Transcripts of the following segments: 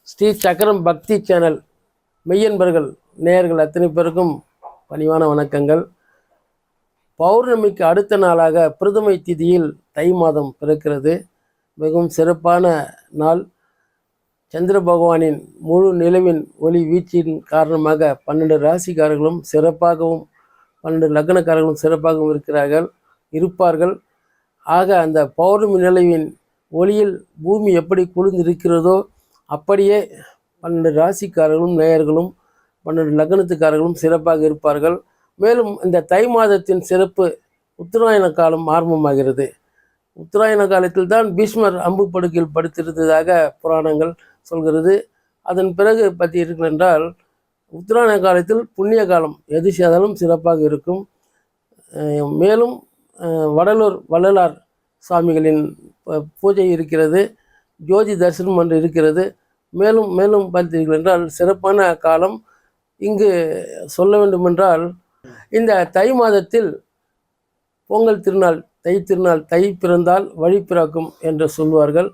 ஸ்ரீ சக்கரம் பக்தி சேனல் மெய்யன்பர்கள் நேயர்கள் அத்தனை பேருக்கும் பணிவான வணக்கங்கள். பௌர்ணமிக்கு அடுத்த நாளாக பிரதமை திதியில் தை மாதம் பிறக்கிறது. மிகவும் சிறப்பான நாள். சந்திர பகவானின் முழு நிலவின் ஒளி வீச்சின் காரணமாக 12 ராசிக்காரர்களும் சிறப்பாகவும் 12 லக்னக்காரர்களும் சிறப்பாகவும் இருப்பார்கள். ஆக அந்த பௌர்ணமி நிலவின் ஒளியில் பூமி எப்படி குளிர்ந்திருக்கிறதோ அப்படியே 12 ராசிக்காரர்களும் நேயர்களும் 12 லக்னத்துக்காரர்களும் சிறப்பாக இருப்பார்கள். மேலும் இந்த தை மாதத்தின் சிறப்பு உத்தராயண காலம் ஆரம்பமாகிறது. உத்தராயண காலத்தில் தான் பீஷ்மர் அம்பு படுக்கையில் படுத்திருந்ததாக புராணங்கள் சொல்கிறது. அதன் பிறகு பற்றி இருக்கிறென்றால் உத்தராயண காலத்தில் புண்ணிய காலம் எது செய்தாலும் சிறப்பாக இருக்கும். மேலும் வள்ளலார் சுவாமிகளின் பூஜை இருக்கிறது. ஜோதி தரிசனம் ஒன்று இருக்கிறது. மேலும் பார்த்தீர்கள் என்றால் சிறப்பான காலம். இங்கு சொல்ல வேண்டுமென்றால் இந்த தை மாதத்தில் பொங்கல் திருநாள், தை திருநாள், தை பிறந்தால் வழி பிறக்கும் என்று சொல்வார்கள்.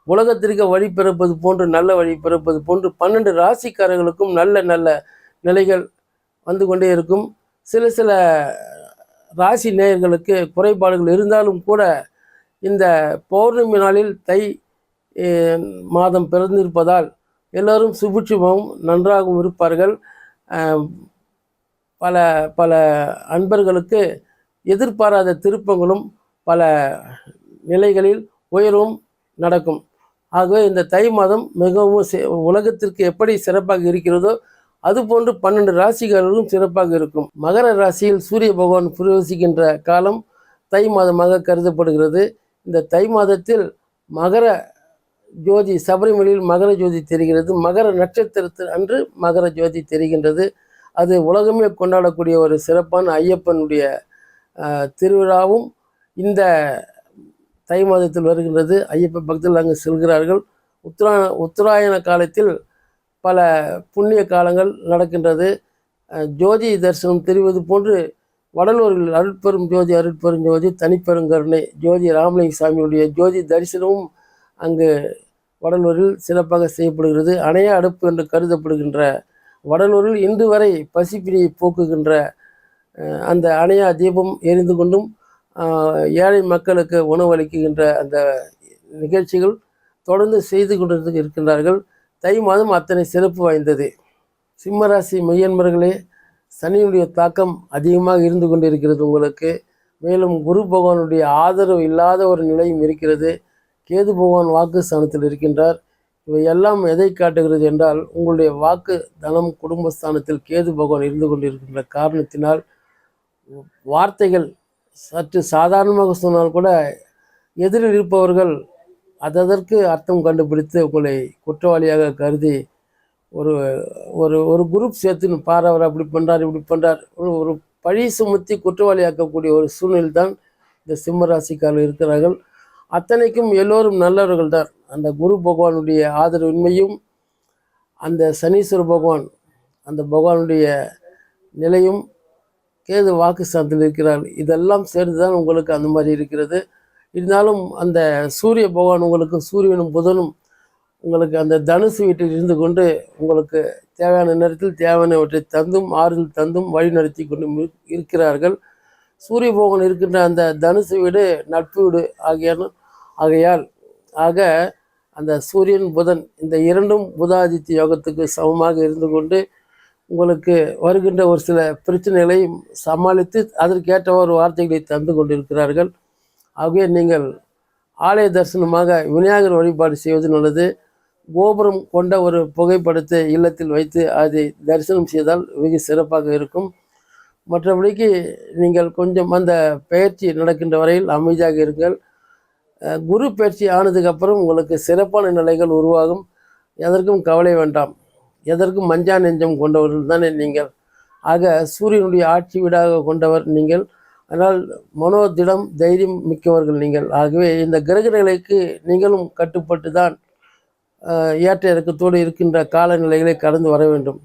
உலகத்திற்கு வழி பிறப்பது போன்று, நல்ல வழி பிறப்பது போன்று 12 ராசிக்காரர்களுக்கும் நல்ல நல்ல நிலைகள் வந்து கொண்டே இருக்கும். சில ராசி நேயர்களுக்கு குறைபாடுகள் இருந்தாலும் கூட இந்த பௌர்ணமி நாளில் தை மாதம் பிறந்திருப்பதால் எல்லோரும் சுபிட்சமாகவும் நன்றாகவும் இருப்பார்கள். பல அன்பர்களுக்கு எதிர்பாராத திருப்பங்களும் பல நிலைகளில் உயர்வும் நடக்கும். ஆகவே இந்த தை மாதம் மிகவும் உலகத்திற்கு எப்படி சிறப்பாக இருக்கிறதோ அதுபோன்று 12 ராசிகளும் சிறப்பாக இருக்கும். மகர ராசியில் சூரிய பகவான் பிரவேசிக்கின்ற காலம் தை மாதமாக கருதப்படுகிறது. இந்த தை மாதத்தில் மகர ஜோதி, சபரிமலையில் மகர ஜோதி தெரிகிறது. மகர நட்சத்திரத்தில் அன்று மகர ஜோதி தெரிகின்றது. அது உலகமே கொண்டாடக்கூடிய ஒரு சிறப்பான ஐயப்பனுடைய திருவிழாவும் இந்த தை மாதத்தில் வருகின்றது. ஐயப்ப பக்தர்கள் அங்கு செல்கிறார்கள். உத்தராயண காலத்தில் பல புண்ணிய காலங்கள் நடக்கின்றது. ஜோதி தரிசனம் தெரிவது போன்று வடலூரில் அருட்பெரும் ஜோதி தனிப்பெருங்கருணை ஜோதி ராமலிங்க சாமியுடைய ஜோதி தரிசனமும் அங்கு வடலூரில் சிறப்பாக செய்யப்படுகிறது. அணைய அடுப்பு என்று கருதப்படுகின்ற வடலூரில் இன்று வரை பசிப்பினியை போக்குகின்ற அந்த அணையா தீபம் எரிந்து கொண்டும் ஏழை மக்களுக்கு உணவளிக்கின்ற அந்த நிகழ்ச்சிகள் தொடர்ந்து செய்து கொண்டு இருக்கின்றார்கள். தை மாதம் அத்தனை சிறப்பு வாய்ந்தது. சிம்மராசி மெய்யன்பர்களே, சனியுடைய தாக்கம் அதிகமாக இருந்து கொண்டிருக்கிறது உங்களுக்கு. மேலும் குரு பகவானுடைய ஆதரவு இல்லாத ஒரு நிலையும் இருக்கிறது. கேது பகவான் வாக்கு ஸ்தானத்தில் இருக்கின்றார். இவை எல்லாம் எதை காட்டுகிறது என்றால் உங்களுடைய வாக்கு, தனம், குடும்பஸ்தானத்தில் கேது பகவான் இருந்து கொண்டிருக்கின்ற காரணத்தினால் வார்த்தைகள் சற்று சாதாரணமாக சொன்னால் கூட எதிரில் இருப்பவர்கள் அதற்கு அர்த்தம் கண்டுபிடித்து உங்களை குற்றவாளியாக கருதி ஒரு ஒரு ஒரு குரூப் சேர்த்துன்னு பாரவர் அப்படி பண்ணுறார் இப்படி பண்ணுறார் ஒரு பழி சுமத்தி குற்றவாளியாக்கக்கூடிய ஒரு சூழ்நிலை தான் இந்த சிம்மராசிக்காரர்கள் இருக்கிறார்கள். அத்தனைக்கும் எல்லோரும் நல்லவர்கள் தான். அந்த குரு பகவானுடைய ஆதரவின்மையும் அந்த சனீஸ்வர பகவான் அந்த பகவானுடைய நிலையும் கேது வாக்குஸ்தானத்தில் இருக்கிறார். இதெல்லாம் சேர்ந்து தான் உங்களுக்கு அந்த மாதிரி இருக்கிறது. இருந்தாலும் அந்த சூரிய பகவான் உங்களுக்கு, சூரியனும் புதனும் உங்களுக்கு அந்த தனுசு வீட்டில் இருந்து கொண்டு உங்களுக்கு தேவையான நேரத்தில் தேவையானவற்றை தந்தும் ஆறுதல் தந்தும் வழி நடத்தி கொண்டு இருக்கிறார்கள். சூரிய பகவான் இருக்கின்ற அந்த தனுசு வீடு நட்பு வீடு ஆகையால் அந்த சூரியன் புதன் இந்த இரண்டும் புதாதித்ய யோகத்துக்கு சமமாக இருந்து கொண்டு உங்களுக்கு வருகின்ற ஒரு சில பிரச்சனைகளை சமாளித்து அதற்கேற்ற ஒரு வார்த்தைகளை தந்து கொண்டிருக்கிறார்கள். ஆகவே நீங்கள் ஆலய தரிசனமாக விநாயகர் வழிபாடு செய்வது நல்லது. கோபுரம் கொண்ட ஒரு புகைப்படத்தை இல்லத்தில் வைத்து அதை தரிசனம் செய்தால் மிக சிறப்பாக இருக்கும். மற்றபடிக்கு நீங்கள் கொஞ்சம் அந்த பயிற்சி நடக்கின்ற வரையில் அமைதியாக இருங்கள். குரு பயிற்சி ஆனதுக்கப்புறம் உங்களுக்கு சிறப்பான நிலைகள் உருவாகும். எதற்கும் கவலை வேண்டாம். எதற்கும் மஞ்சா நெஞ்சம் கொண்டவர்கள் தானே நீங்கள். ஆக சூரியனுடைய ஆட்சி வீடாக கொண்டவர் நீங்கள். அதனால் மனோதிடம் தைரியம் மிக்கவர்கள் நீங்கள். ஆகவே இந்த கிரக நிலைக்கு நீங்களும் கட்டுப்பட்டு தான் ஏற்ற இறக்கத்தோடு இருக்கின்ற காலநிலைகளை கடந்து வர வேண்டும்.